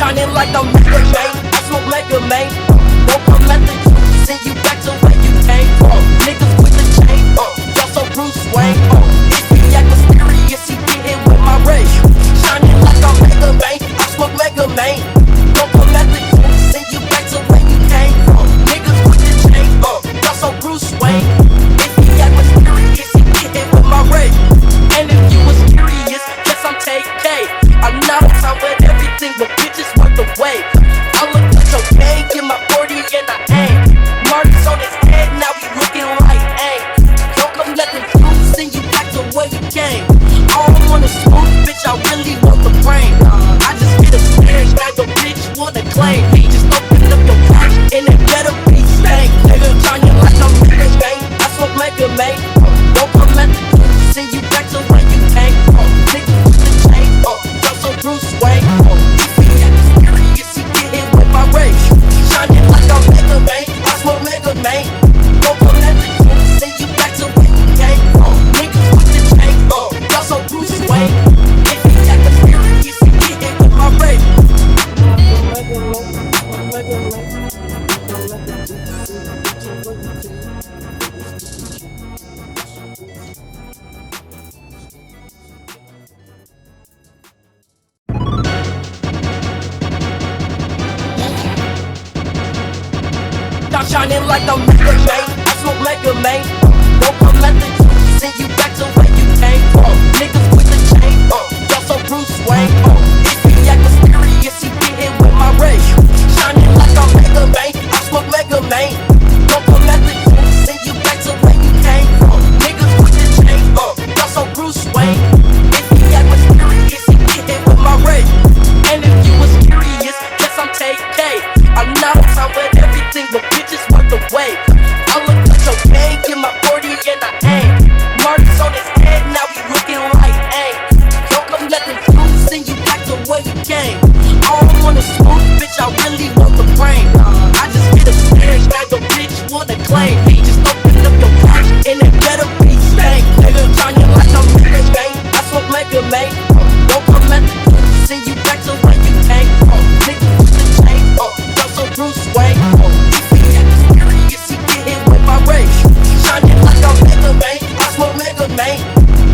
shining like I'm Mega Man. I smoke Mega Man. Won't come at the truth, send you back to where you came from. Niggas with the chain, y'all so Bruce Wayne. If he act mysterious, he get hit with my rage. Shining like I'm Mega Man. I smoke Mega Man. Won't come at the truth, send you back to where you came from. Niggas with the chain, y'all so Bruce Wayne. If he act mysterious, he get hit with my rage. And if you was curious, guess I'm Tay K. I'm not on time with everything, but bitches worth the wait. I look like your Tay, get my 40 and I aim. Marks on his head, now he looking like aim. Don't come let the truth send you back to where you came. I don't wanna smooth, bitch, I really want the brain. I just hit a snare, now your bitch wanna claim me. Just open up your pouch and it better be stank. Nigga, shining like I'm Mega Man. I smoke Mega Man. Don't come at the truth, send you back to where you came. Niggas with the chain, y'all so Bruce Wayne. If he act mysterious, he get hit with my rage. Shining like I'm Mega Man. I smoke Mega Man. Don't come at the truth, send you back to where you came. Niggas with the chain, y'all so Bruce Wayne. If he act mysterious, he get hit with my rage. Stop shining like I'm Mega Man. I smoke Mega Man. Won't come at the truth, send you back to where you came from. Niggas with the chain, y'all so Bruce Wayne. If he act mysterious, he get hit with my rage. Shining like I'm Mega Man. I smoke Mega Man. Won't come at the truth, send you back to where you came from. Niggas with the chain, y'all so Bruce Wayne. If he act mysterious, he get hit with my rage. And if you was curious, guess I'm Tay K. I'm not on time with everything, but bitches worth the wait. I look like your Tay, get my 40 and I aim. Marks on his head, now he looking like aim. Don't come let the truth send you back to where you came. I don't wanna smooth, bitch, I really want the brain. I just hit a snare, now your bitch wanna claim me. Just open up your pouch and it better be stank. Nigga, shining like I'm Mega Man. I smoke Mega Man. Don't come at the truth, send you back to where you came. Niggas with the chain, y'all so Bruce Wayne. If he act mysterious, he get hit with my rage. Shining like I'm Mega Man. I smoke Mega Man.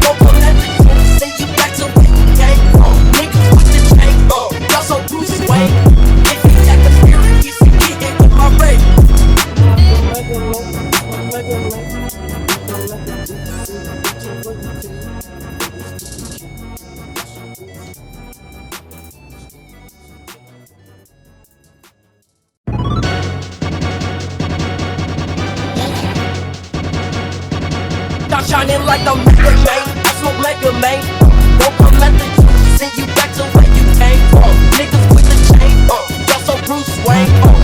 Don't come at the truth, send you back to where you came. Niggas with the chain, y'all so Bruce Wayne. If he act mysterious, he get hit with my rage. Stop shining like I'm Mega Man. I smoke Mega Man. Don't come at the truth, send you back to where you came from. Niggas with the chain, y'all so Bruce Wayne.